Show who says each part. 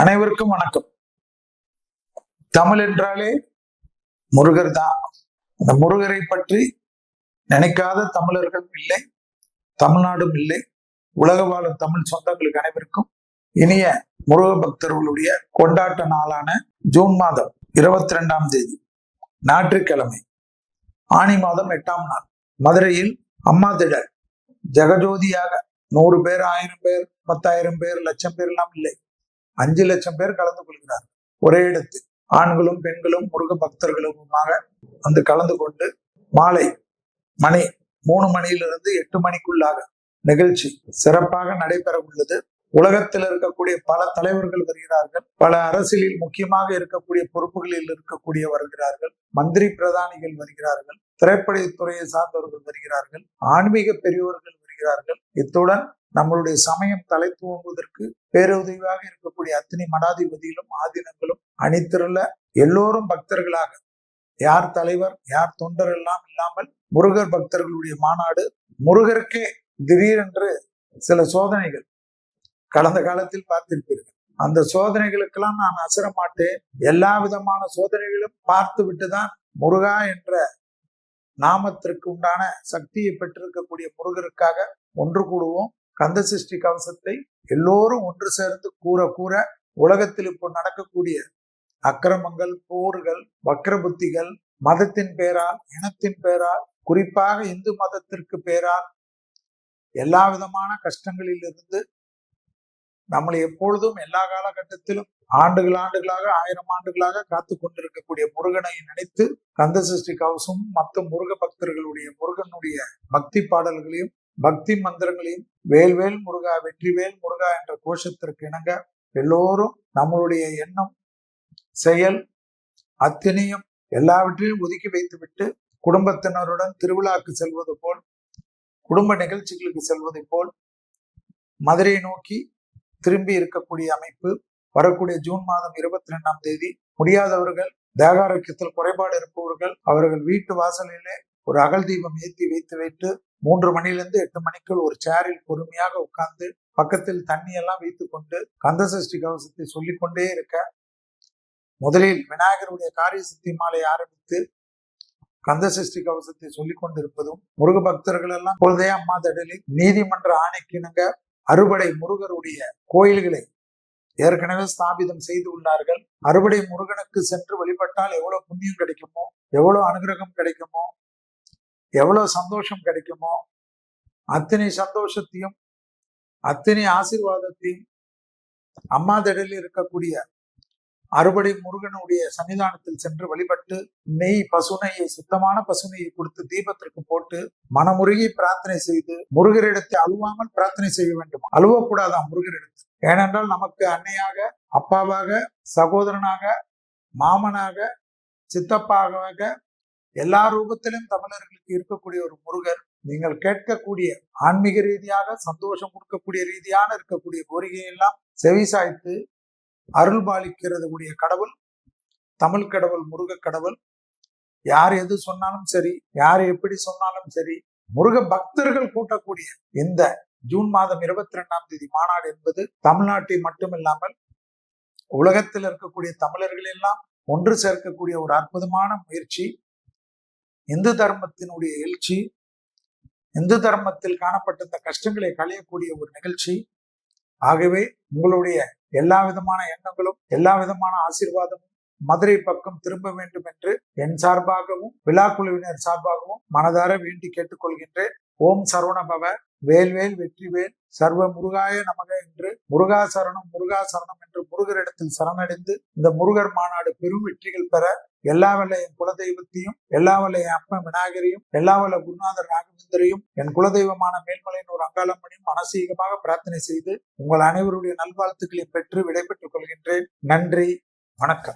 Speaker 1: அனைவருக்கும் வணக்கம். தமிழ் என்றாலே முருகர் தான். அந்த முருகரை பற்றி நினைக்காத தமிழர்கள் இல்லை, தமிழ்நாடும் இல்லை. உலக வாழும் தமிழ் சொந்தங்களுக்கு அனைவருக்கும் இனிய முருக பக்தர்களுடைய கொண்டாட்ட நாளான ஜூன் மாதம் 22ஆம் தேதி ஞாயிற்றுக்கிழமை, ஆனி மாதம் 8ஆம் நாள், மதுரையில் அம்மா திடல் ஜெகஜோதியாக 100 பேர், 1000 பேர், 10,000 பேர், லட்சம் பேர் எல்லாம் இல்லை, 5 லட்சம் பேர் கலந்து கொள்கிறார். ஒரே இடத்தில் ஆண்களும் பெண்களும் முருக பக்தர்களுமாக வந்து கலந்து கொண்டு மாலை மணி 3 மணியிலிருந்து 8 மணிக்குள்ளாக நிகழ்ச்சி சிறப்பாக நடைபெற உள்ளது. உலகத்தில் இருக்கக்கூடிய பல தலைவர்கள் வருகிறார்கள், பல அரசியலில் முக்கியமாக இருக்கக்கூடிய பொறுப்புகளில் இருக்கக்கூடிய வருகிறார்கள், மந்திரி பிரதானிகள் வருகிறார்கள், திரைப்படத்துறையை சார்ந்தவர்கள் வருகிறார்கள், ஆன்மீக பெரியவர்கள் வருகிறார்கள். இத்துடன் நம்மளுடைய சமயம் தலை தூங்குவதற்கு பேருதவியாக இருக்கக்கூடிய அத்தனை மடாதிபதியிலும் ஆதீனங்களும் அணிதிரள எல்லோரும் பக்தர்களாக, யார் தலைவர் யார் தொண்டர் எல்லாம் இல்லாமல் முருகர் பக்தர்களுடைய மாநாடு. முருகருக்கே திடீரென்று சில சோதனைகள் கடந்த காலத்தில் பார்த்திருப்பீர்கள். அந்த சோதனைகளுக்கெல்லாம் நான் அசர மாட்டேன். எல்லா விதமான சோதனைகளும் பார்த்து விட்டுதான் முருகா என்ற நாமத்திற்கு உண்டான சக்தியை பெற்றிருக்கக்கூடிய முருகருக்காக ஒன்று கூடுவோம். கந்த சஷ்டி கவசத்தை எல்லோரும் ஒன்று சேர்ந்து கூற உலகத்தில் இப்போ நடக்கக்கூடிய அக்கிரமங்கள், போர்கள், வக்ர புத்திகள், மதத்தின் பேரால், இனத்தின் பேரால், குறிப்பாக இந்து மதத்திற்கு பேரால் எல்லா விதமான கஷ்டங்களில் இருந்து நம்மளை எப்பொழுதும் எல்லா காலகட்டத்திலும் ஆண்டுகளாக 1000 ஆண்டுகளாக காத்து கொண்டிருக்கக்கூடிய முருகனை நினைத்து கந்த சஷ்டி கவசமும் மற்ற முருக பக்தர்களுடைய முருகனுடைய பக்தி பாடல்களையும் பக்தி மந்திரங்களையும் வேல்வேல் முருகா வெற்றிவேல் முருகா என்ற கோஷத்திற்கு இணங்க எல்லோரும் நம்மளுடைய எண்ணம் செயல் அத்தனையும் எல்லாவற்றையும் ஒதுக்கி வைத்துவிட்டு குடும்பத்தினருடன் திருவிழாக்கு செல்வது போல், குடும்ப நிகழ்ச்சிகளுக்கு செல்வதை போல் மதுரையை நோக்கி திரும்பி இருக்கக்கூடிய அமைப்பு. வரக்கூடிய ஜூன் மாதம் 22ஆம் தேதி முடியாதவர்கள், தேகாரோக்கியத்தில் குறைபாடு இருப்பவர்கள் அவர்கள் வீட்டு வாசலிலே ஒரு அகல் தீபம் ஏற்றி வைத்து 3 மணிலிருந்து 8 மணிக்குள் ஒரு சேரில் பொறுமையாக உட்கார்ந்து பக்கத்தில் தண்ணி எல்லாம் வைத்து கொண்டு கந்த சஷ்டி கவசத்தை சொல்லிக்கொண்டே இருக்க, முதலில் விநாயகருடைய காரிய சித்தி மாலை ஆரம்பித்து கந்த சஷ்டி கவசத்தை சொல்லிக் கொண்டிருப்பதும், முருக பக்தர்கள் எல்லாம் பொழுதே அம்மா தடலில் நீதிமன்ற ஆணைக்கிணங்க அறுபடை முருகருடைய கோயில்களை ஏற்கனவே ஸ்தாபிதம் செய்து உள்ளார்கள். அறுபடை முருகனுக்கு சென்று வழிபட்டால் எவ்வளவு புண்ணியம் கிடைக்குமோ, எவ்வளவு அனுகிரகம் கிடைக்குமோ, எவ்வளவு சந்தோஷம் கிடைக்குமோ, அத்தனை சந்தோஷத்தையும் அத்தனை ஆசீர்வாதத்தையும் அம்மா தடலில் இருக்கக்கூடிய அறுபடை முருகனுடைய சன்னிதானத்தில் சென்று வழிபட்டு நெய், பசுனையை, சுத்தமான பசுனையை கொடுத்து தீபத்திற்கு போட்டு மனமுருகி பிரார்த்தனை செய்து முருகரிடத்தை அழுவாமல் பிரார்த்தனை செய்ய வேண்டும். அழுவக்கூடாதான் முருகரிடத்து. ஏனென்றால் நமக்கு அன்னையாக, அப்பாவாக, சகோதரனாக, மாமனாக, சித்தப்பாக எல்லா ரூபத்திலும் தமிழர்களுக்கு இருக்கக்கூடிய ஒரு முருகர். நீங்கள் கேட்கக்கூடிய ஆன்மீக ரீதியாக சந்தோஷம் கொடுக்கக்கூடிய ரீதியான இருக்கக்கூடிய கோரிக்கையெல்லாம் செவிசாய்த்து அருள் பாலிக்கிறது கூடிய கடவுள் தமிழ் கடவுள், முருக கடவுள். யார் எது சொன்னாலும் சரி, யார் எப்படி சொன்னாலும் சரி, முருக பக்தர்கள் கூட்டக்கூடிய இந்த ஜூன் மாதம் 22ஆம் தேதி மாநாடு என்பது தமிழ்நாட்டை மட்டுமில்லாமல் உலகத்தில் இருக்கக்கூடிய தமிழர்கள் எல்லாம் ஒன்று சேர்க்கக்கூடிய ஒரு அற்புதமான முயற்சி. இந்து தர்மத்தினுடைய எழுச்சி, இந்து தர்மத்தில் காணப்பட்ட இந்த கஷ்டங்களை களையக்கூடிய ஒரு நிகழ்ச்சி. ஆகவே உங்களுடைய எல்லா விதமான எண்ணங்களும் எல்லா விதமான ஆசீர்வாதமும் மதுரை பக்கம் திரும்ப வேண்டும் என்று என் சார்பாகவும் விழா குழுவினர் சார்பாகவும் மனதார வேண்டி கேட்டுக்கொள்கின்றேன். ஓம் சரவணபவ, வேல்வேல் வெற்றிவேல், சர்வ முருகாய நமக என்று முருகா சரணம் என்று முருகரிடத்தில் சரணடைந்து இந்த முருகர் மாநாடு பெரும் வெற்றிகள் பெற எல்லா வல்ல என் குலதெய்வத்தையும், எல்லா வல்ல என் அப்ப விநாயகரையும், எல்லா வல்ல குருநாதர் ராகவேந்தரையும், என் குலதெய்வமான மேல்மலையின் அங்காளம்மனையும் மனசீகமாக பிரார்த்தனை செய்து உங்கள் அனைவருடைய நல்வாழ்த்துக்களை பெற்று விடைபெற்றுக் கொள்கின்றேன். நன்றி, வணக்கம்.